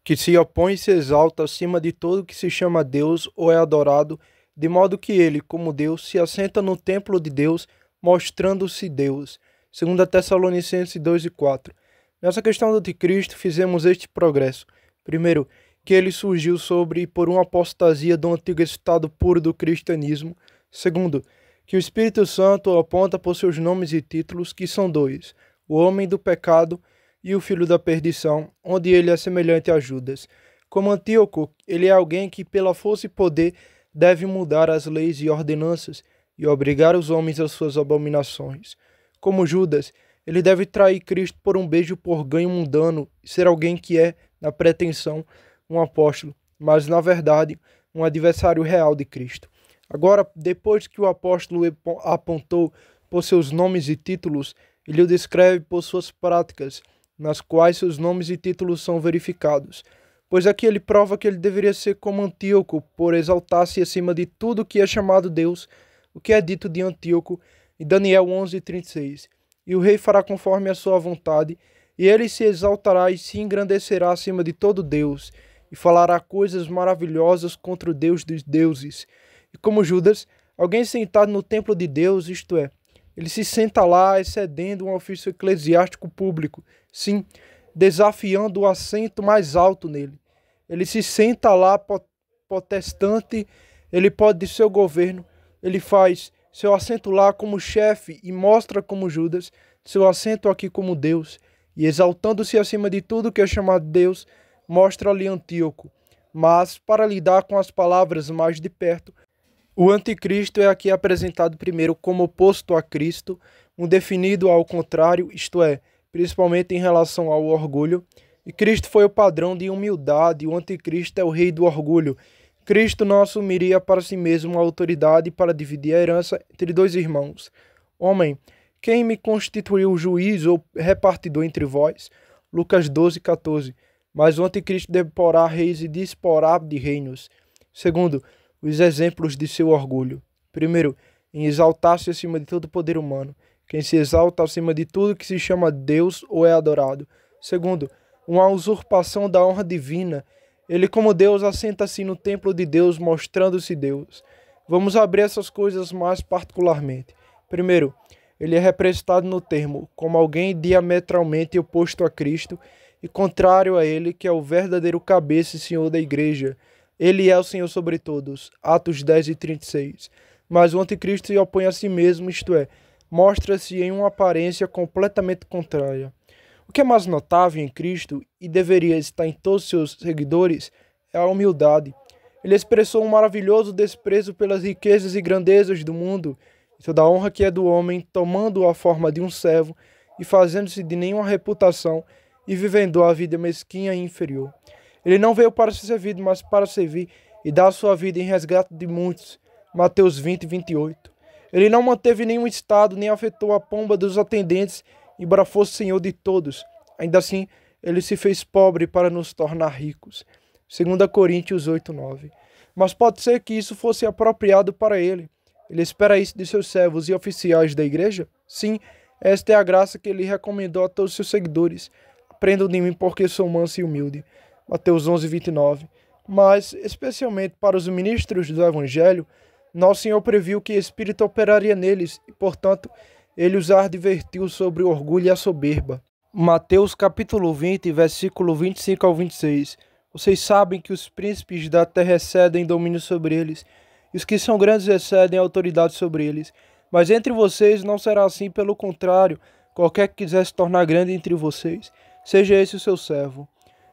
que se opõe e se exalta acima de todo que se chama Deus ou é adorado, de modo que ele, como Deus, se assenta no templo de Deus, mostrando-se Deus. 2 Tessalonicenses 2:4. Nessa questão do anticristo, fizemos este progresso. Primeiro, que ele surgiu sobre e por uma apostasia do antigo estado puro do cristianismo. Segundo, que o Espírito Santo o aponta por seus nomes e títulos, que são dois: o homem do pecado e o filho da perdição, onde ele é semelhante a Judas. Como Antíoco, ele é alguém que, pela força e poder, deve mudar as leis e ordenanças e obrigar os homens às suas abominações. Como Judas, ele deve trair Cristo por um beijo por ganho mundano e ser alguém que é, na pretensão, um apóstolo, mas, na verdade, um adversário real de Cristo. Agora, depois que o apóstolo apontou por seus nomes e títulos, ele o descreve por suas práticas, nas quais seus nomes e títulos são verificados. Pois aqui ele prova que ele deveria ser como Antíoco, por exaltar-se acima de tudo que é chamado Deus, o que é dito de Antíoco em Daniel 11:36. E o rei fará conforme a sua vontade, e ele se exaltará e se engrandecerá acima de todo Deus, e falará coisas maravilhosas contra o Deus dos deuses. E como Judas, alguém sentado no templo de Deus, isto é, ele se senta lá excedendo um ofício eclesiástico público, sim, desafiando o assento mais alto nele. Ele se senta lá potestante, ele pode ser o governo, ele faz seu assento lá como chefe e mostra como Judas, seu assento aqui como Deus, e exaltando-se acima de tudo que é chamado Deus, mostra-lhe Antíoco. Mas, para lidar com as palavras mais de perto, o anticristo é aqui apresentado primeiro como oposto a Cristo, um definido ao contrário, isto é, principalmente em relação ao orgulho. E Cristo foi o padrão de humildade, o anticristo é o rei do orgulho. Cristo não assumiria para si mesmo a autoridade para dividir a herança entre dois irmãos. Homem, quem me constituiu juiz ou repartidor entre vós? Lucas 12:14. Mas o anticristo deporá reis e disporá de reinos. Segundo, os exemplos de seu orgulho. Primeiro, em exaltar-se acima de todo poder humano. Quem se exalta acima de tudo que se chama Deus ou é adorado. Segundo, uma usurpação da honra divina. Ele, como Deus, assenta-se no templo de Deus, mostrando-se Deus. Vamos abrir essas coisas mais particularmente. Primeiro, ele é representado no termo como alguém diametralmente oposto a Cristo e contrário a ele, que é o verdadeiro cabeça e senhor da igreja. Ele é o Senhor sobre todos. Atos 10:36. Mas o anticristo se opõe a si mesmo, isto é, mostra-se em uma aparência completamente contrária. O que é mais notável em Cristo e deveria estar em todos seus seguidores é a humildade. Ele expressou um maravilhoso desprezo pelas riquezas e grandezas do mundo, e toda a honra que é do homem, tomando a forma de um servo e fazendo-se de nenhuma reputação e vivendo a vida mesquinha e inferior. Ele não veio para ser servido, mas para servir e dar a sua vida em resgate de muitos. Mateus 20:28. Ele não manteve nenhum estado, nem afetou a pomba dos atendentes, embora fosse senhor de todos. Ainda assim, ele se fez pobre para nos tornar ricos. 2 Coríntios 8:9. Mas pode ser que isso fosse apropriado para ele. Ele espera isso de seus servos e oficiais da igreja? Sim, esta é a graça que ele recomendou a todos os seus seguidores. Aprendam de mim porque sou manso e humilde. Mateus 11:29. Mas, especialmente para os ministros do Evangelho, nosso Senhor previu que Espírito operaria neles e, portanto, ele os advertiu sobre o orgulho e a soberba. Mateus capítulo 20, versículo 25 ao 26. Vocês sabem que os príncipes da terra excedem domínio sobre eles, e os que são grandes excedem autoridade sobre eles. Mas entre vocês não será assim, pelo contrário, qualquer que quiser se tornar grande entre vocês, seja esse o seu servo.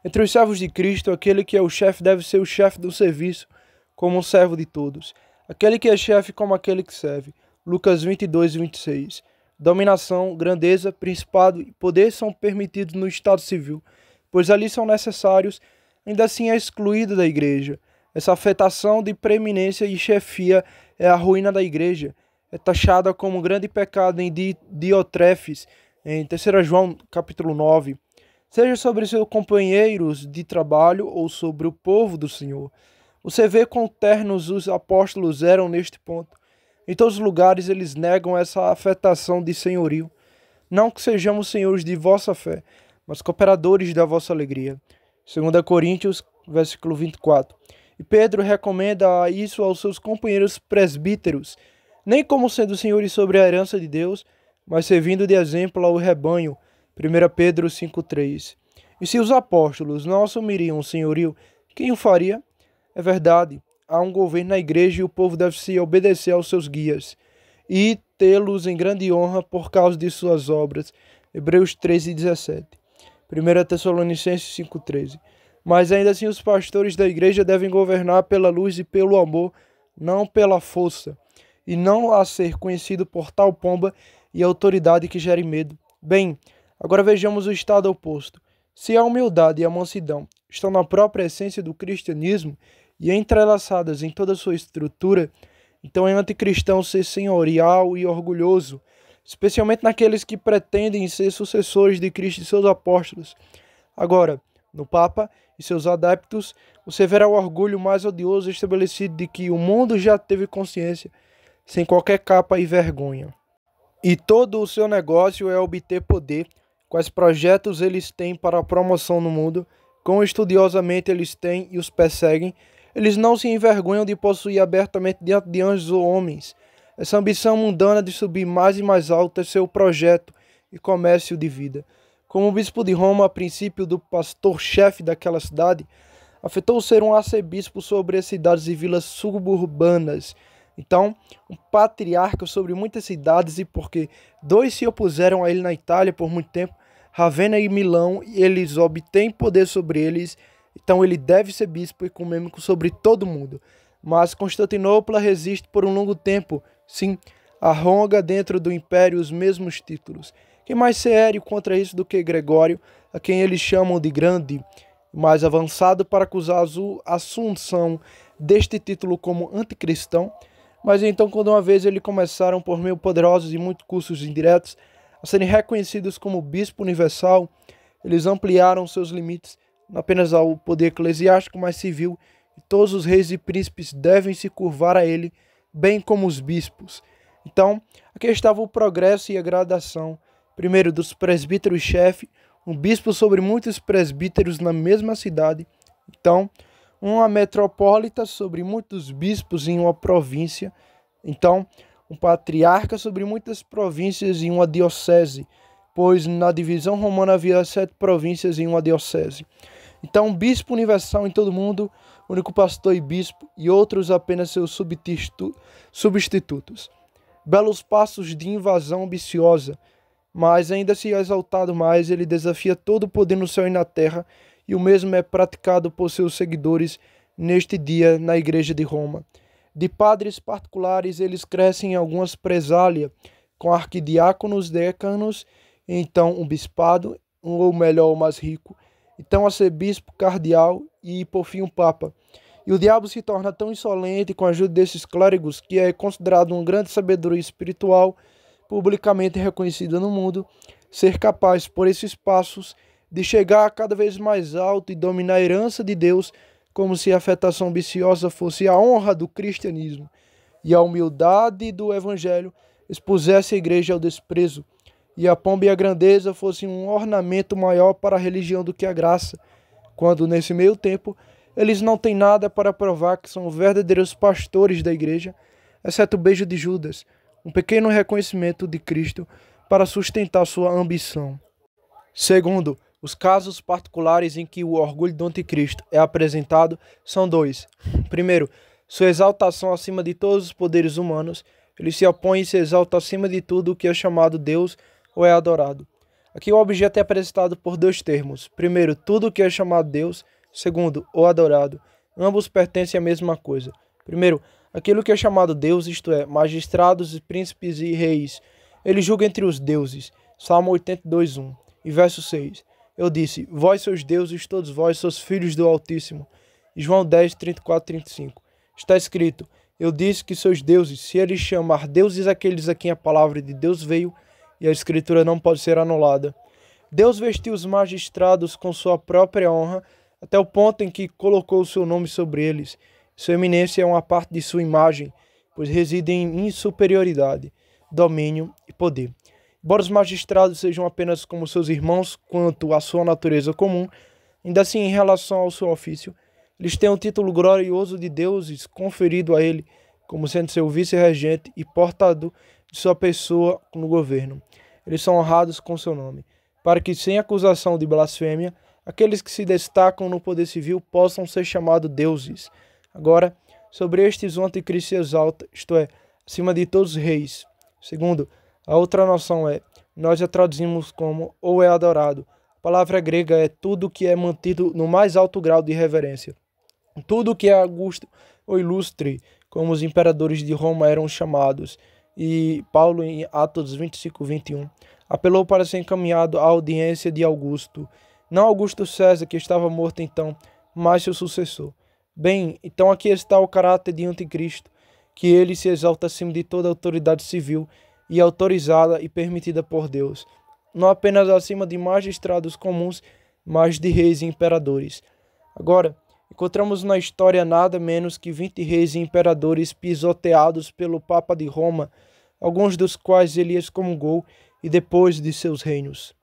Entre os servos de Cristo, aquele que é o chefe deve ser o chefe do serviço, como um servo de todos. Aquele que é chefe como aquele que serve. Lucas 22:26. Dominação, grandeza, principado e poder são permitidos no Estado civil, pois ali são necessários, ainda assim é excluído da igreja. Essa afetação de preeminência e chefia é a ruína da igreja. É taxada como um grande pecado em Diotrefes, em 3 João capítulo 9. Seja sobre seus companheiros de trabalho ou sobre o povo do Senhor. Você vê quão ternos os apóstolos eram neste ponto. Em todos os lugares eles negam essa afetação de senhorio. Não que sejamos senhores de vossa fé, mas cooperadores da vossa alegria. 2 Coríntios, versículo 24. E Pedro recomenda isso aos seus companheiros presbíteros, nem como sendo senhores sobre a herança de Deus, mas servindo de exemplo ao rebanho. 1 Pedro 5,3. E se os apóstolos não assumiriam o senhorio, quem o faria? É verdade, há um governo na igreja e o povo deve se obedecer aos seus guias e tê-los em grande honra por causa de suas obras. Hebreus 13,17. 1 Tessalonicenses 5,13. Mas ainda assim os pastores da igreja devem governar pela luz e pelo amor, não pela força, e não a ser conhecido por tal pomba e autoridade que gere medo. Bem, agora vejamos o estado oposto. Se a humildade e a mansidão estão na própria essência do cristianismo e entrelaçadas em toda a sua estrutura, então é anticristão ser senhorial e orgulhoso, especialmente naqueles que pretendem ser sucessores de Cristo e seus apóstolos. Agora, no Papa e seus adeptos, você verá o orgulho mais odioso estabelecido de que o mundo já teve consciência, sem qualquer capa e vergonha. E todo o seu negócio é obter poder, quais projetos eles têm para a promoção no mundo, quão estudiosamente eles têm e os perseguem. Eles não se envergonham de possuir abertamente diante de anjos ou homens. Essa ambição mundana de subir mais e mais alto é seu projeto e comércio de vida. Como o bispo de Roma, a princípio do pastor-chefe daquela cidade, afetou ser um arcebispo sobre as cidades e vilas suburbanas. Então, um patriarca sobre muitas cidades, e porque dois se opuseram a ele na Itália por muito tempo, Ravenna e Milão, e eles obtêm poder sobre eles, então ele deve ser bispo ecumênico sobre todo mundo. Mas Constantinopla resiste por um longo tempo, sim, arroga dentro do império os mesmos títulos. Quem mais sério contra isso do que Gregório, a quem eles chamam de grande, mais avançado para acusar a assunção deste título como anticristão? Mas então, quando uma vez eles começaram por meio poderosos e muitos cursos indiretos a serem reconhecidos como bispo universal, eles ampliaram seus limites não apenas ao poder eclesiástico, mas civil, e todos os reis e príncipes devem se curvar a ele, bem como os bispos. Então, aqui estava o progresso e a gradação, primeiro dos presbíteros-chefe, um bispo sobre muitos presbíteros na mesma cidade, então, uma metropolita sobre muitos bispos em uma província, então, um patriarca sobre muitas províncias em uma diocese, pois na divisão romana havia 7 províncias em uma diocese. Então, um bispo universal em todo o mundo, único pastor e bispo, e outros apenas seus substitutos. Belos passos de invasão ambiciosa, mas ainda se exaltado mais, ele desafia todo o poder no céu e na terra, e o mesmo é praticado por seus seguidores neste dia na Igreja de Roma. De padres particulares, eles crescem em algumas presália, com arquidiáconos, décanos, então um bispado, ou melhor, o mais rico, então arcebispo, cardeal e, por fim, um papa. E o diabo se torna tão insolente com a ajuda desses clérigos que é considerado uma grande sabedoria espiritual, publicamente reconhecida no mundo, ser capaz, por esses passos, de chegar cada vez mais alto e dominar a herança de Deus, como se a afetação ambiciosa fosse a honra do cristianismo e a humildade do evangelho expusesse a igreja ao desprezo, e a pompa e a grandeza fossem um ornamento maior para a religião do que a graça, quando, nesse meio tempo, eles não têm nada para provar que são verdadeiros pastores da igreja, exceto o beijo de Judas, um pequeno reconhecimento de Cristo para sustentar sua ambição. Segundo, os casos particulares em que o orgulho do anticristo é apresentado são 2. Primeiro, sua exaltação acima de todos os poderes humanos. Ele se opõe e se exalta acima de tudo o que é chamado Deus ou é adorado. Aqui o objeto é apresentado por 2 termos. Primeiro, tudo o que é chamado Deus. Segundo, o adorado. Ambos pertencem à mesma coisa. Primeiro, aquilo que é chamado Deus, isto é, magistrados, príncipes e reis. Ele julga entre os deuses. Salmo 82:1. E verso 6. Eu disse, vós sois deuses, todos vós sois filhos do Altíssimo. E João 10:34-35. Está escrito, eu disse que sois deuses, se ele chamar deuses aqueles a quem a palavra de Deus veio, e a escritura não pode ser anulada. Deus vestiu os magistrados com sua própria honra, até o ponto em que colocou o seu nome sobre eles. Sua eminência é uma parte de sua imagem, pois residem em superioridade, domínio e poder. Embora os magistrados sejam apenas como seus irmãos quanto à sua natureza comum, Ainda assim, em relação ao seu ofício, eles têm o título glorioso de deuses conferido a ele, como sendo seu vice-regente e portador de sua pessoa no governo. Eles são honrados com seu nome, para que, sem acusação de blasfêmia, aqueles que se destacam no poder civil possam ser chamados deuses. Agora, sobre estes o anticristo se exalta, isto é, acima de todos os reis. Segundo, a outra noção é, nós a traduzimos como ou é adorado. A palavra grega é tudo que é mantido no mais alto grau de reverência. Tudo que é augusto ou ilustre, como os imperadores de Roma eram chamados. E Paulo, em Atos 25:21, apelou para ser encaminhado à audiência de Augusto. Não Augusto César, que estava morto então, mas seu sucessor. Bem, então aqui está o caráter de anticristo, que ele se exalta acima de toda autoridade civil e autorizada e permitida por Deus, não apenas acima de magistrados comuns, mas de reis e imperadores. Agora, encontramos na história nada menos que 20 reis e imperadores pisoteados pelo Papa de Roma, alguns dos quais ele excomungou e depois de seus reinos.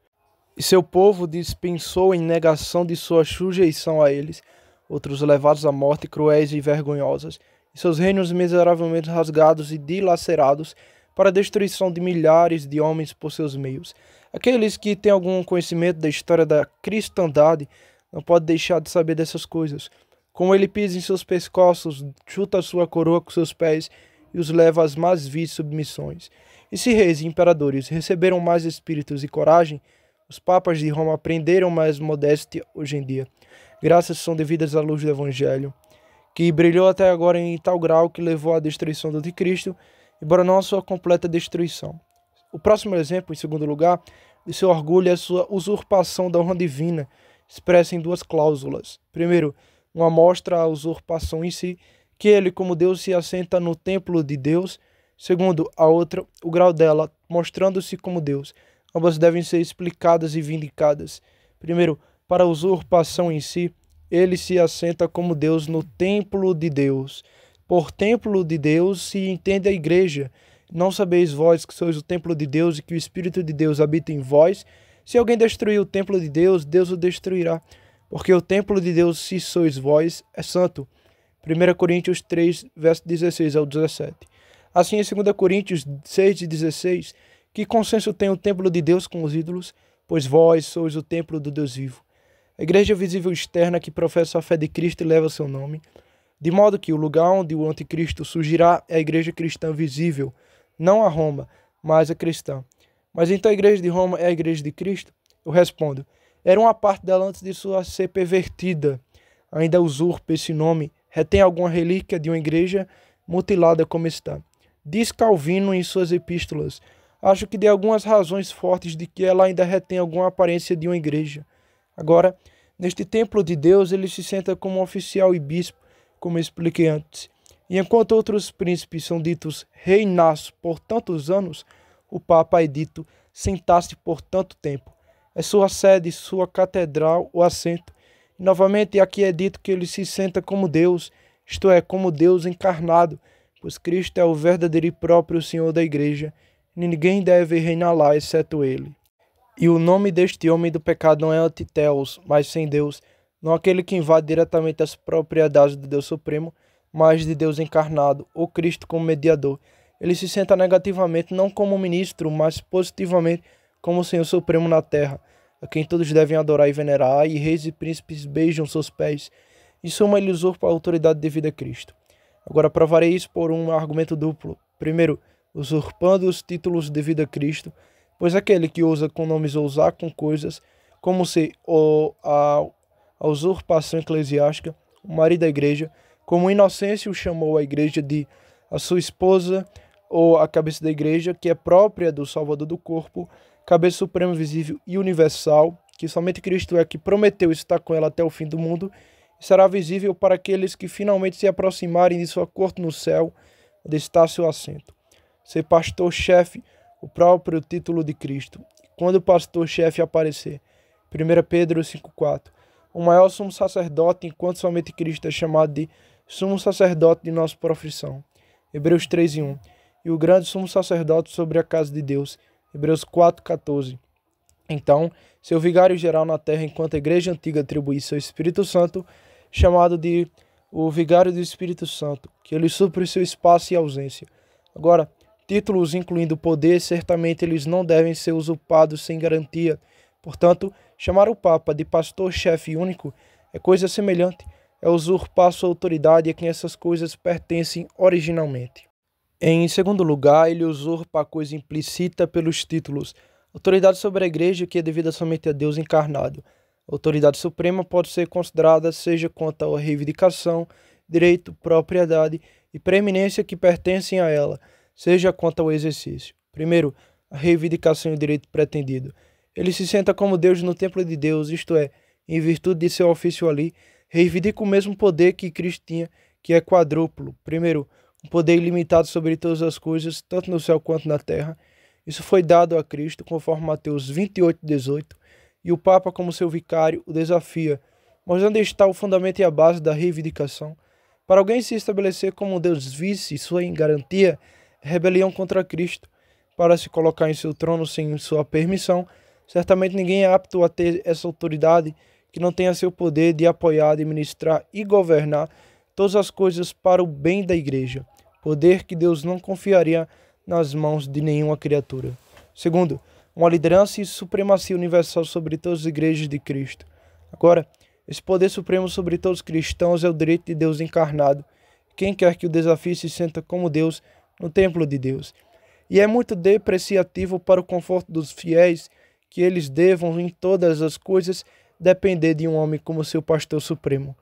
E seu povo dispensou em negação de sua sujeição a eles, outros levados à morte cruéis e vergonhosas, e seus reinos miseravelmente rasgados e dilacerados para a destruição de milhares de homens por seus meios. Aqueles que têm algum conhecimento da história da cristandade não podem deixar de saber dessas coisas. Como ele pisa em seus pescoços, chuta a sua coroa com seus pés e os leva às mais vis submissões. E se reis e imperadores receberam mais espíritos e coragem, os papas de Roma aprenderam mais modéstia hoje em dia. Graças são devidas à luz do Evangelho, que brilhou até agora em tal grau que levou à destruição do anticristo, embora não a sua completa destruição. O próximo exemplo, em segundo lugar, de seu orgulho é a sua usurpação da honra divina, expressa em duas cláusulas. Primeiro, uma mostra à usurpação em si, que ele, como Deus, se assenta no templo de Deus. Segundo, a outra, o grau dela, mostrando-se como Deus. Ambas devem ser explicadas e vindicadas. Primeiro, para a usurpação em si, ele se assenta como Deus no templo de Deus. Por templo de Deus se entende a igreja. Não sabeis vós que sois o templo de Deus e que o Espírito de Deus habita em vós? Se alguém destruir o templo de Deus, Deus o destruirá. Porque o templo de Deus, se sois vós, é santo. 1 Coríntios 3, verso 16 ao 17. Assim, em 2 Coríntios 6:16, que consenso tem o templo de Deus com os ídolos? Pois vós sois o templo do Deus vivo. A igreja visível externa que professa a fé de Cristo e leva seu nome, de modo que o lugar onde o anticristo surgirá é a igreja cristã visível, não a Roma, mas a cristã. Mas então a igreja de Roma é a igreja de Cristo? Eu respondo, era uma parte dela antes de sua ser pervertida. Ainda usurpa esse nome, retém alguma relíquia de uma igreja mutilada como está. Diz Calvino em suas epístolas, acho que de algumas razões fortes de que ela ainda retém alguma aparência de uma igreja. Agora, neste templo de Deus, ele se senta como oficial e bispo, como expliquei antes. E enquanto outros príncipes são ditos reinaço por tantos anos, o Papa é dito sentar-se por tanto tempo. É sua sede, sua catedral, o assento. E novamente aqui é dito que ele se senta como Deus, isto é, como Deus encarnado, pois Cristo é o verdadeiro e próprio Senhor da igreja, e ninguém deve reinar lá, exceto ele. E o nome deste homem do pecado não é Antiteos, mas sem Deus, não aquele que invade diretamente as propriedades do Deus Supremo, mas de Deus encarnado, ou Cristo como mediador. Ele se senta negativamente não como ministro, mas positivamente como Senhor Supremo na terra, a quem todos devem adorar e venerar, e reis e príncipes beijam seus pés. Em suma, ele usurpa a autoridade devida a Cristo. Agora provarei isso por um argumento duplo. Primeiro, usurpando os títulos devido a Cristo, pois aquele que ousa com nomes ousar com coisas, como se a usurpação eclesiástica, o marido da igreja, como Inocêncio chamou a igreja de a sua esposa, ou a cabeça da igreja, que é própria do Salvador do corpo, cabeça suprema, visível e universal, que somente Cristo é que prometeu estar com ela até o fim do mundo, e será visível para aqueles que finalmente se aproximarem de sua corte no céu, onde está seu assento. Ser pastor-chefe, o próprio título de Cristo. Quando o pastor-chefe aparecer, 1 Pedro 5,4, o maior sumo sacerdote, enquanto somente Cristo é chamado de sumo sacerdote de nossa profissão. Hebreus 3,1, e o grande sumo sacerdote sobre a casa de Deus. Hebreus 4,14. Então, seu vigário geral na terra, enquanto a igreja antiga atribui seu Espírito Santo, chamado de o vigário do Espírito Santo, que ele supre seu espaço e ausência. Agora, títulos incluindo poder, certamente eles não devem ser usurpados sem garantia. Portanto, chamar o Papa de pastor-chefe único é coisa semelhante, é usurpar sua autoridade a quem essas coisas pertencem originalmente. Em segundo lugar, ele usurpa a coisa implícita pelos títulos. Autoridade sobre a igreja que é devida somente a Deus encarnado. A autoridade suprema pode ser considerada seja quanto à reivindicação, direito, propriedade e preeminência que pertencem a ela, seja quanto ao exercício. Primeiro, a reivindicação e o direito pretendido. Ele se senta como Deus no templo de Deus, isto é, em virtude de seu ofício ali, reivindica o mesmo poder que Cristo tinha, que é quadrúplo. Primeiro, um poder ilimitado sobre todas as coisas, tanto no céu quanto na terra. Isso foi dado a Cristo, conforme Mateus 28:18, e o Papa, como seu vicário, o desafia. Mas onde está o fundamento e a base da reivindicação? Para alguém se estabelecer como Deus vice sua garantia, é rebelião contra Cristo. Para se colocar em seu trono sem sua permissão, certamente ninguém é apto a ter essa autoridade que não tenha seu poder de apoiar, administrar e governar todas as coisas para o bem da igreja. Poder que Deus não confiaria nas mãos de nenhuma criatura. Segundo, uma liderança e supremacia universal sobre todas as igrejas de Cristo. Agora, esse poder supremo sobre todos os cristãos é o direito de Deus encarnado. Quem quer que o desafie se senta como Deus no templo de Deus. E é muito depreciativo para o conforto dos fiéis que eles devam em todas as coisas depender de um homem como seu pastor supremo,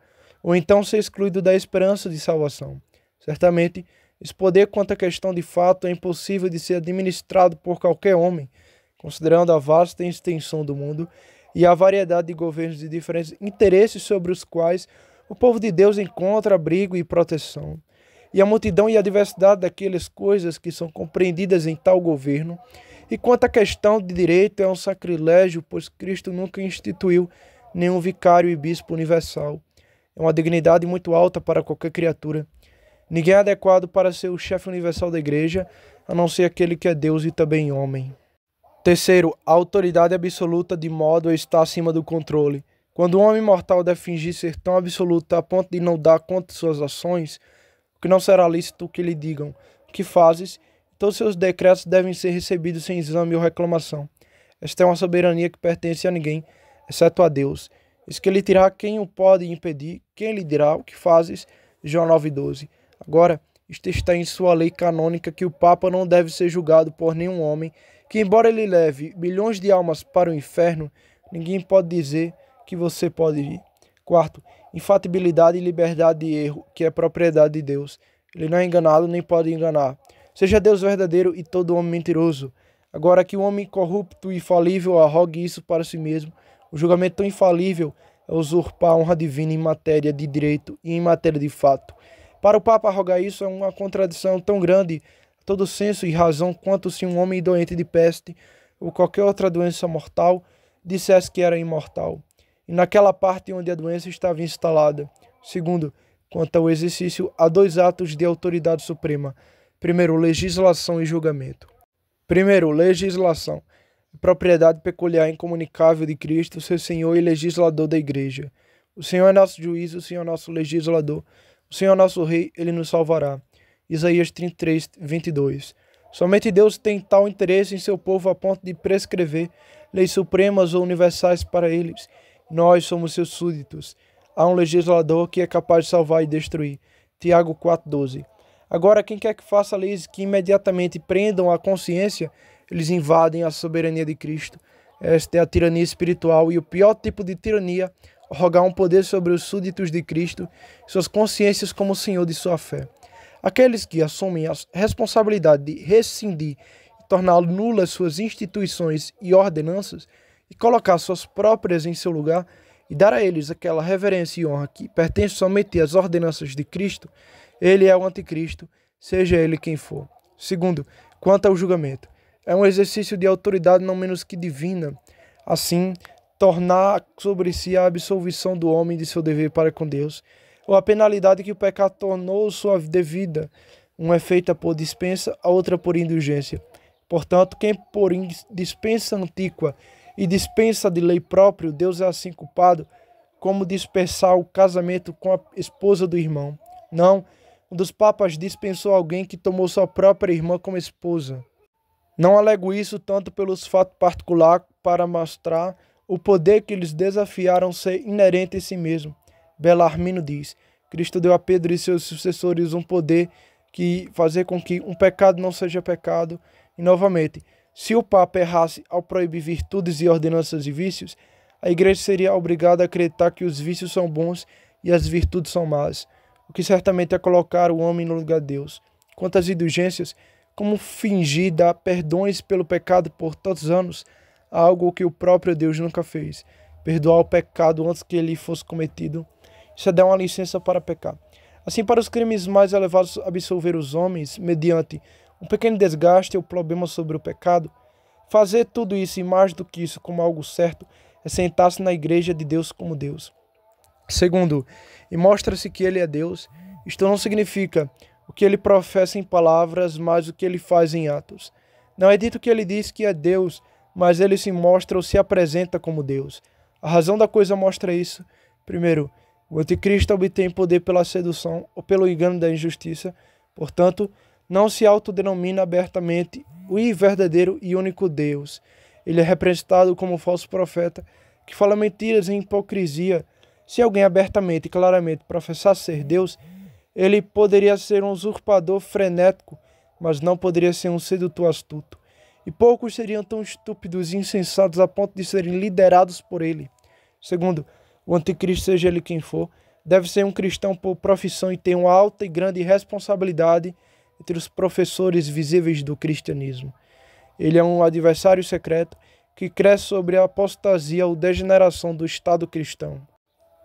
ou então ser excluído da esperança de salvação. Certamente, esse poder quanto à questão de fato é impossível de ser administrado por qualquer homem, considerando a vasta extensão do mundo e a variedade de governos de diferentes interesses sobre os quais o povo de Deus encontra abrigo e proteção. E a multidão e a diversidade daquelas coisas que são compreendidas em tal governo. E quanto à questão de direito, é um sacrilégio, pois Cristo nunca instituiu nenhum vicário e bispo universal. É uma dignidade muito alta para qualquer criatura. Ninguém é adequado para ser o chefe universal da igreja, a não ser aquele que é Deus e também homem. Terceiro, a autoridade absoluta de modo a estar acima do controle. Quando um homem mortal deve fingir ser tão absoluto a ponto de não dar conta de suas ações, o que não será lícito que lhe digam: o que fazes? Todos seus decretos devem ser recebidos sem exame ou reclamação. Esta é uma soberania que pertence a ninguém, exceto a Deus. Eis que ele dirá quem o pode impedir, quem lhe dirá o que fazes. João 9:12. Agora, isto está em sua lei canônica que o Papa não deve ser julgado por nenhum homem, que embora ele leve milhões de almas para o inferno, ninguém pode dizer que você pode ir. Quarto, infatibilidade e liberdade de erro, que é propriedade de Deus. Ele não é enganado nem pode enganar. Seja Deus verdadeiro e todo homem mentiroso. Agora que o homem corrupto e falível arrogue isso para si mesmo, o julgamento tão infalível é usurpar a honra divina em matéria de direito e em matéria de fato. Para o Papa arrogar isso é uma contradição tão grande a todo senso e razão quanto se um homem doente de peste ou qualquer outra doença mortal dissesse que era imortal, e naquela parte onde a doença estava instalada. Segundo, quanto ao exercício, há dois atos de autoridade suprema. Primeiro, legislação e julgamento. Primeiro, legislação. Propriedade peculiar e incomunicável de Cristo, seu Senhor e legislador da Igreja. O Senhor é nosso juiz, o Senhor é nosso legislador. O Senhor é nosso Rei, Ele nos salvará. Isaías 33:22. Somente Deus tem tal interesse em seu povo a ponto de prescrever leis supremas ou universais para eles. Nós somos seus súditos. Há um legislador que é capaz de salvar e destruir. Tiago 4:12. Agora, quem quer que faça leis que imediatamente prendam a consciência, eles invadem a soberania de Cristo. Esta é a tirania espiritual e o pior tipo de tirania, arrogar um poder sobre os súditos de Cristo, suas consciências como Senhor de sua fé. Aqueles que assumem a responsabilidade de rescindir e tornar nulas suas instituições e ordenanças e colocar suas próprias em seu lugar e dar a eles aquela reverência e honra que pertence somente às ordenanças de Cristo, ele é o anticristo, seja ele quem for. Segundo, quanto ao julgamento, é um exercício de autoridade não menos que divina. Assim, tornar sobre si a absolvição do homem de seu dever para com Deus, ou a penalidade que o pecado tornou sua devida, uma é feita por dispensa, a outra por indulgência. Portanto, quem por dispensa antiqua e dispensa de lei próprio, Deus é assim culpado como dispensar o casamento com a esposa do irmão. Não, um dos papas dispensou alguém que tomou sua própria irmã como esposa. Não alego isso tanto pelos fatos particulares para mostrar o poder que eles desafiaram ser inerente em si mesmo. Bellarmino diz: Cristo deu a Pedro e seus sucessores um poder que fazer com que um pecado não seja pecado. E novamente, se o Papa errasse ao proibir virtudes e ordenanças e vícios, a Igreja seria obrigada a acreditar que os vícios são bons e as virtudes são más, o que certamente é colocar o homem no lugar de Deus. Quanto às indulgências, como fingir dar perdões pelo pecado por tantos anos, algo que o próprio Deus nunca fez? Perdoar o pecado antes que ele fosse cometido. Isso é dar uma licença para pecar. Assim, para os crimes mais elevados, absolver os homens mediante um pequeno desgaste ou problema sobre o pecado. Fazer tudo isso e mais do que isso como algo certo é sentar-se na igreja de Deus como Deus. Segundo, e mostra-se que ele é Deus. Isto não significa o que ele professa em palavras, mas o que ele faz em atos. Não é dito que ele diz que é Deus, mas ele se mostra ou se apresenta como Deus. A razão da coisa mostra isso. Primeiro, o anticristo obtém poder pela sedução ou pelo engano da injustiça. Portanto, não se autodenomina abertamente o verdadeiro e único Deus. Ele é representado como falso profeta, que fala mentiras e hipocrisia. Se alguém abertamente e claramente professasse ser Deus, ele poderia ser um usurpador frenético, mas não poderia ser um sedutor astuto. E poucos seriam tão estúpidos e insensatos a ponto de serem liderados por ele. Segundo, o anticristo, seja ele quem for, deve ser um cristão por profissão e ter uma alta e grande responsabilidade entre os professores visíveis do cristianismo. Ele é um adversário secreto que cresce sobre a apostasia ou degeneração do Estado cristão.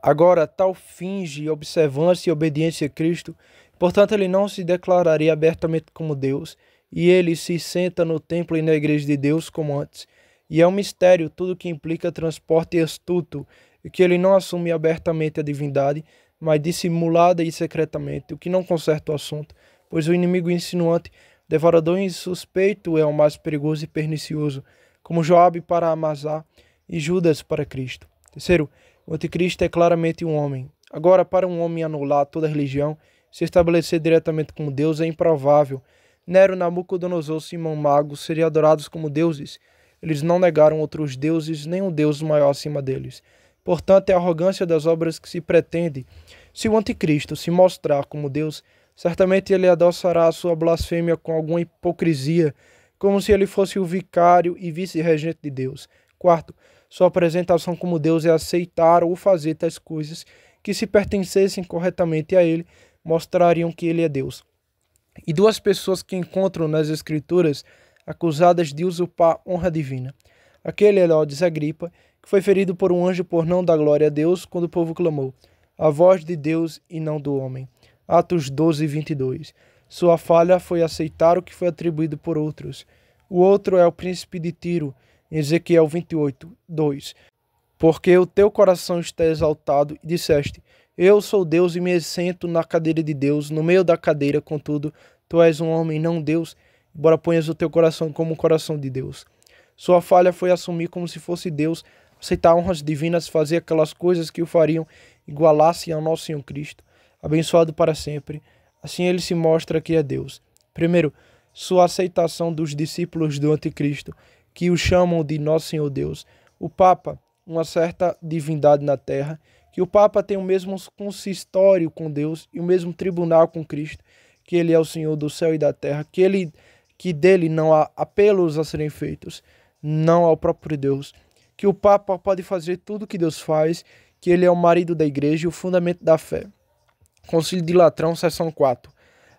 Agora, tal finge observância e obediência a Cristo, portanto ele não se declararia abertamente como Deus, e ele se senta no templo e na igreja de Deus como antes. E é um mistério tudo que implica transporte astuto, e que ele não assume abertamente a divindade, mas dissimulada e secretamente, o que não conserta o assunto, pois o inimigo insinuante, devorador e insuspeito é o mais perigoso e pernicioso, como Joabe para Amazá e Judas para Cristo. Terceiro, o anticristo é claramente um homem. Agora, para um homem anular toda a religião, se estabelecer diretamente como Deus é improvável. Nero, Nabucodonosor, Simão Mago seriam adorados como deuses. Eles não negaram outros deuses, nem um Deus maior acima deles. Portanto, é a arrogância das obras que se pretende. Se o anticristo se mostrar como Deus, certamente ele adoçará a sua blasfêmia com alguma hipocrisia, como se ele fosse o vicário e vice-regente de Deus. Quarto, sua apresentação como Deus é aceitar ou fazer tais coisas que, se pertencessem corretamente a ele, mostrariam que ele é Deus. E duas pessoas que encontram nas Escrituras acusadas de usurpar honra divina. Aquele Herodes Agripa, que foi ferido por um anjo por não dar glória a Deus quando o povo clamou, a voz de Deus e não do homem. Atos 12, 22. Sua falha foi aceitar o que foi atribuído por outros. O outro é o príncipe de Tiro, em Ezequiel 28, 2. Porque o teu coração está exaltado e disseste, eu sou Deus e me assento na cadeira de Deus, no meio da cadeira, contudo, tu és um homem, não Deus, embora ponhas o teu coração como o coração de Deus. Sua falha foi assumir como se fosse Deus, aceitar honras divinas, fazer aquelas coisas que o fariam igualar-se ao nosso Senhor Cristo, abençoado para sempre. Assim ele se mostra que é Deus. Primeiro, sua aceitação dos discípulos do anticristo, que o chamam de Nosso Senhor Deus. O Papa, uma certa divindade na terra, que o Papa tem o mesmo consistório com Deus e o mesmo tribunal com Cristo, que ele é o Senhor do céu e da terra, que dele não há apelos a serem feitos, não ao próprio Deus, que o Papa pode fazer tudo o que Deus faz, que ele é o marido da igreja e o fundamento da fé. Concílio de Latrão, seção 4.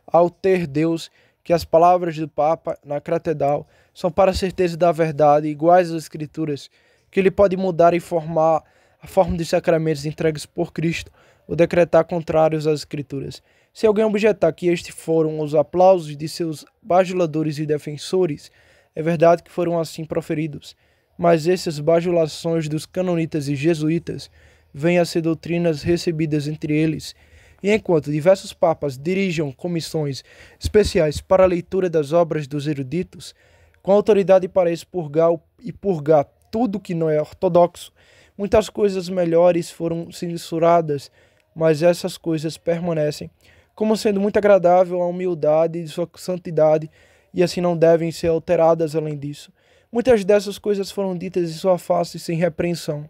Ao ter Deus, que as palavras do Papa na catedral são para a certeza da verdade, iguais às Escrituras, que ele pode mudar e formar a forma de sacramentos entregues por Cristo ou decretar contrários às Escrituras. Se alguém objetar que estes foram os aplausos de seus bajuladores e defensores, é verdade que foram assim proferidos, mas essas bajulações dos canonitas e jesuítas vêm a ser doutrinas recebidas entre eles. E enquanto diversos papas dirigem comissões especiais para a leitura das obras dos eruditos, com autoridade para expurgar e purgar tudo que não é ortodoxo. Muitas coisas melhores foram censuradas, mas essas coisas permanecem, como sendo muito agradável à humildade e sua santidade, e assim não devem ser alteradas além disso. Muitas dessas coisas foram ditas em sua face sem repreensão.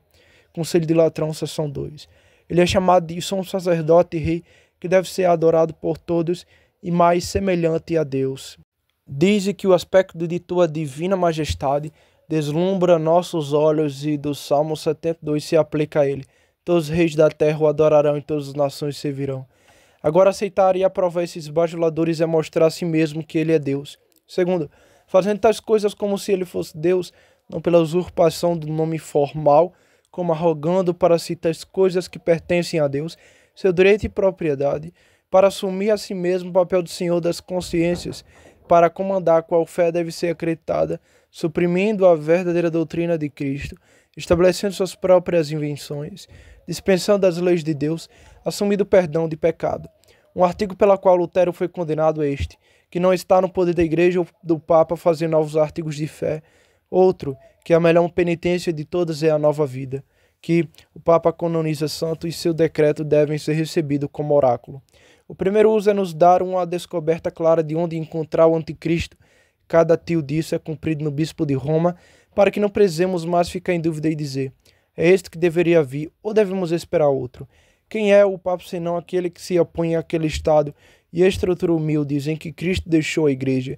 Conselho de Latrão, seção 2. Ele é chamado de sumo sacerdote e rei, que deve ser adorado por todos e mais semelhante a Deus. Diz que o aspecto de tua divina majestade deslumbra nossos olhos, e do Salmo 72 se aplica a ele. Todos os reis da terra o adorarão e todas as nações servirão. Agora aceitar e aprovar esses bajuladores é mostrar a si mesmo que ele é Deus. Segundo, fazendo tais coisas como se ele fosse Deus, não pela usurpação do nome formal, como arrogando para si tais coisas que pertencem a Deus, seu direito e propriedade, para assumir a si mesmo o papel do Senhor das consciências, para comandar qual fé deve ser acreditada, suprimindo a verdadeira doutrina de Cristo, estabelecendo suas próprias invenções, dispensando as leis de Deus, assumindo o perdão de pecado. Um artigo pela qual Lutero foi condenado é este, que não está no poder da Igreja ou do Papa fazer novos artigos de fé. Outro, que a melhor penitência de todas é a nova vida, que o Papa canoniza santo e seu decreto devem ser recebidos como oráculo. O primeiro uso é nos dar uma descoberta clara de onde encontrar o anticristo. Cada tio disso é cumprido no bispo de Roma, para que não precisemos mais ficar em dúvida e dizer: é este que deveria vir, ou devemos esperar outro? Quem é o Papa senão aquele que se opõe àquele Estado e estrutura humilde em que Cristo deixou a Igreja,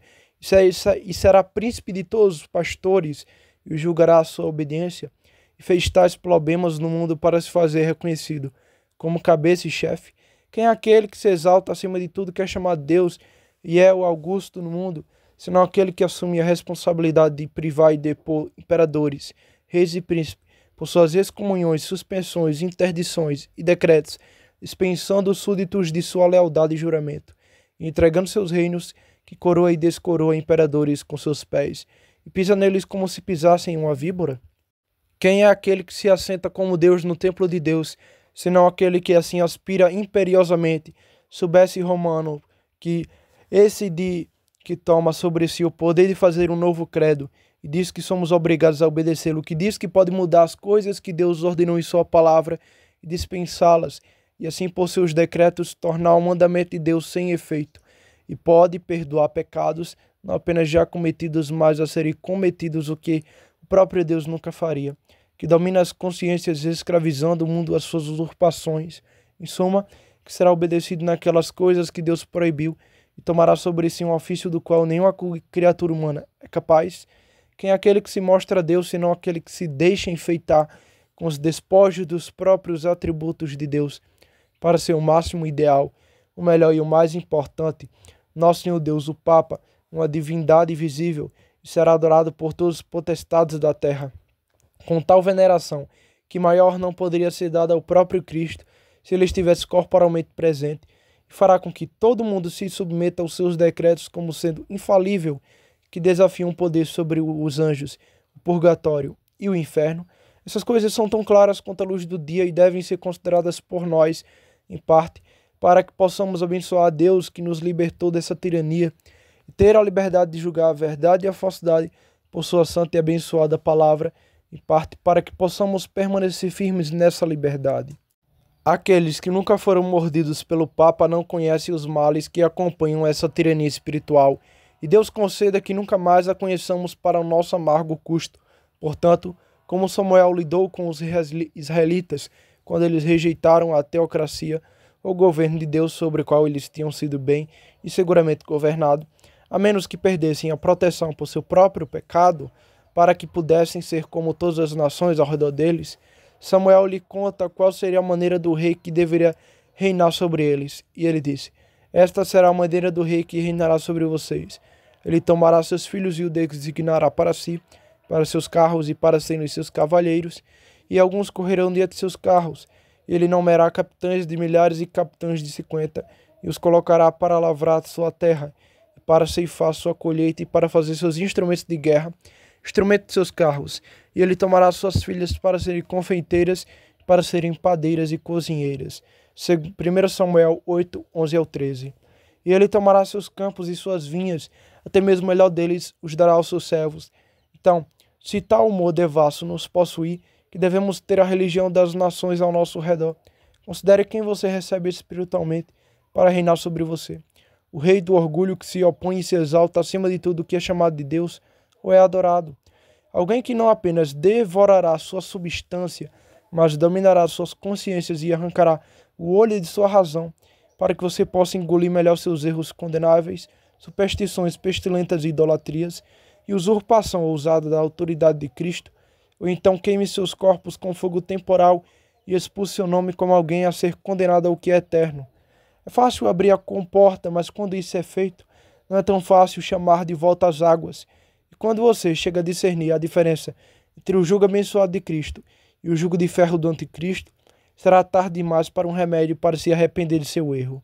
e será príncipe de todos os pastores, e julgará a sua obediência, e fez tais problemas no mundo para se fazer reconhecido como cabeça e chefe? Quem é aquele que se exalta acima de tudo, que é chamado Deus e é o augusto no mundo, senão aquele que assume a responsabilidade de privar e depor imperadores, reis e príncipes, por suas excomunhões, suspensões, interdições e decretos, dispensando os súditos de sua lealdade e juramento, e entregando seus reinos, que coroa e descoroa imperadores com seus pés, e pisa neles como se pisassem uma víbora? Quem é aquele que se assenta como Deus no templo de Deus, senão aquele que assim aspira imperiosamente? Soubesse Romano que que toma sobre si o poder de fazer um novo credo, e diz que somos obrigados a obedecê-lo, que diz que pode mudar as coisas que Deus ordenou em sua palavra e dispensá-las, e assim por seus decretos tornar o mandamento de Deus sem efeito, e pode perdoar pecados, não apenas já cometidos, mas a serem cometidos, o que o próprio Deus nunca faria, que domina as consciências escravizando o mundo às suas usurpações, em suma, que será obedecido naquelas coisas que Deus proibiu, e tomará sobre si um ofício do qual nenhuma criatura humana é capaz. Quem é aquele que se mostra Deus, senão aquele que se deixa enfeitar com os despojos dos próprios atributos de Deus, para ser o máximo ideal, o melhor e o mais importante, nosso Senhor Deus, o Papa, uma divindade visível, e será adorado por todos os potestades da terra, com tal veneração, que maior não poderia ser dada ao próprio Cristo, se ele estivesse corporalmente presente, e fará com que todo mundo se submeta aos seus decretos como sendo infalível, que desafiam o poder sobre os anjos, o purgatório e o inferno. Essas coisas são tão claras quanto a luz do dia e devem ser consideradas por nós, em parte, para que possamos abençoar a Deus que nos libertou dessa tirania e ter a liberdade de julgar a verdade e a falsidade por sua santa e abençoada palavra, em parte, para que possamos permanecer firmes nessa liberdade. Aqueles que nunca foram mordidos pelo Papa não conhecem os males que acompanham essa tirania espiritual, e Deus conceda que nunca mais a conheçamos para o nosso amargo custo. Portanto, como Samuel lidou com os israelitas quando eles rejeitaram a teocracia, o governo de Deus sobre o qual eles tinham sido bem e seguramente governado, a menos que perdessem a proteção por seu próprio pecado, para que pudessem ser como todas as nações ao redor deles, Samuel lhe conta qual seria a maneira do rei que deveria reinar sobre eles. E ele disse: esta será a maneira do rei que reinará sobre vocês. Ele tomará seus filhos e o designará para si, para seus carros e para serem seus cavalheiros, e alguns correrão diante de seus carros. Ele nomeará capitães de milhares e capitães de 50, e os colocará para lavrar sua terra, para ceifar sua colheita e para fazer seus instrumentos de guerra, instrumentos de seus carros. E ele tomará suas filhas para serem confeiteiras, para serem padeiras e cozinheiras. 1 Samuel 8, 11 ao 13. E ele tomará seus campos e suas vinhas, até mesmo o melhor deles os dará aos seus servos. Então, Se tal humor devasso nos possuir, que devemos ter a religião das nações ao nosso redor, considere quem você recebe espiritualmente para reinar sobre você. O rei do orgulho que se opõe e se exalta acima de tudo que é chamado de Deus ou é adorado. Alguém que não apenas devorará sua substância, mas dominará suas consciências e arrancará o olho de sua razão, para que você possa engolir melhor seus erros condenáveis, superstições pestilentas e idolatrias, e usurpação ousada da autoridade de Cristo, ou então queime seus corpos com fogo temporal e expulse seu nome como alguém a ser condenado ao que é eterno. É fácil abrir a comporta, mas quando isso é feito, não é tão fácil chamar de volta as águas. E quando você chega a discernir a diferença entre o jugo abençoado de Cristo e o jugo de ferro do anticristo, será tarde demais para um remédio para se arrepender de seu erro.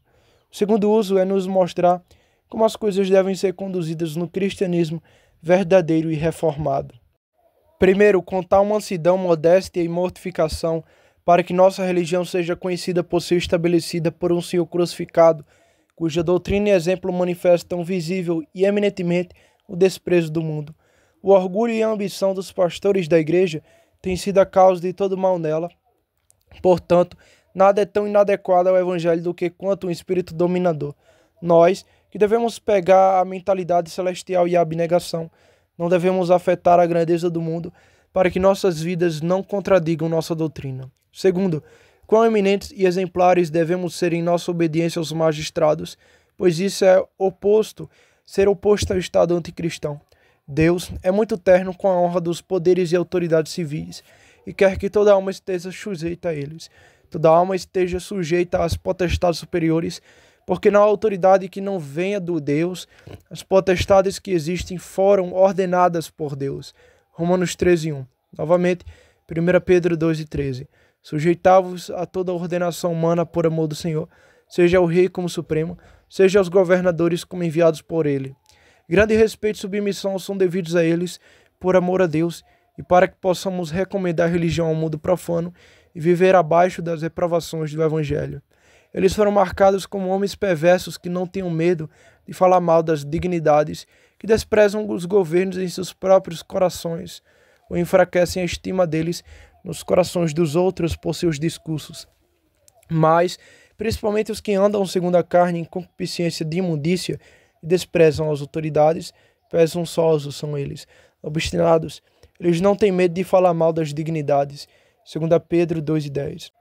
O segundo uso é nos mostrar como as coisas devem ser conduzidas no cristianismo verdadeiro e reformado. Primeiro, contar uma mansidão, modéstia e mortificação, para que nossa religião seja conhecida por ser estabelecida por um Senhor crucificado, cuja doutrina e exemplo manifestam visível e eminentemente o desprezo do mundo. O orgulho e a ambição dos pastores da igreja têm sido a causa de todo mal nela. Portanto, nada é tão inadequado ao evangelho do que quanto um espírito dominador. Nós, que devemos pegar a mentalidade celestial e a abnegação, não devemos afetar a grandeza do mundo para que nossas vidas não contradigam nossa doutrina. Segundo, quão eminentes e exemplares devemos ser em nossa obediência aos magistrados, pois isso é ser oposto ao Estado anticristão. Deus é muito terno com a honra dos poderes e autoridades civis e quer que toda alma esteja sujeita a eles. Toda alma esteja sujeita às potestades superiores, porque não há autoridade que não venha do Deus. As potestades que existem foram ordenadas por Deus. Romanos 13:1. Novamente, 1 Pedro 2:13. Sujeitavos a toda a ordenação humana por amor do Senhor, seja o rei como supremo, seja os governadores como enviados por ele. Grande respeito e submissão são devidos a eles por amor a Deus e para que possamos recomendar a religião ao mundo profano e viver abaixo das reprovações do Evangelho. Eles foram marcados como homens perversos que não tenham medo de falar mal das dignidades, que desprezam os governos em seus próprios corações ou enfraquecem a estima deles nos corações dos outros por seus discursos. Mas, principalmente os que andam segundo a carne em concupiscência de imundícia e desprezam as autoridades, presunçosos são eles, obstinados. Eles não têm medo de falar mal das dignidades. 2 Pedro 2:10.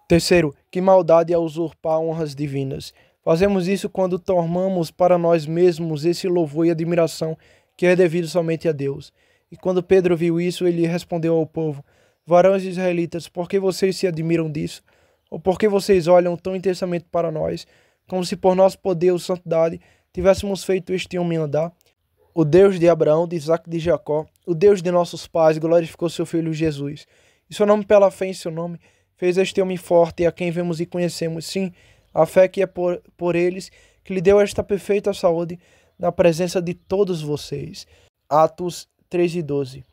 Terceiro, que maldade é usurpar honras divinas. Fazemos isso quando tomamos para nós mesmos esse louvor e admiração que é devido somente a Deus. E quando Pedro viu isso, ele respondeu ao povo: varões israelitas, por que vocês se admiram disso? Ou por que vocês olham tão intensamente para nós, como se por nosso poder ou santidade tivéssemos feito este homem andar? O Deus de Abraão, de Isaque e de Jacó, o Deus de nossos pais, glorificou seu filho Jesus. E seu nome, pela fé em seu nome, fez este homem forte, a quem vemos e conhecemos. Sim, a fé que é por eles, que lhe deu esta perfeita saúde na presença de todos vocês. Atos 3:12.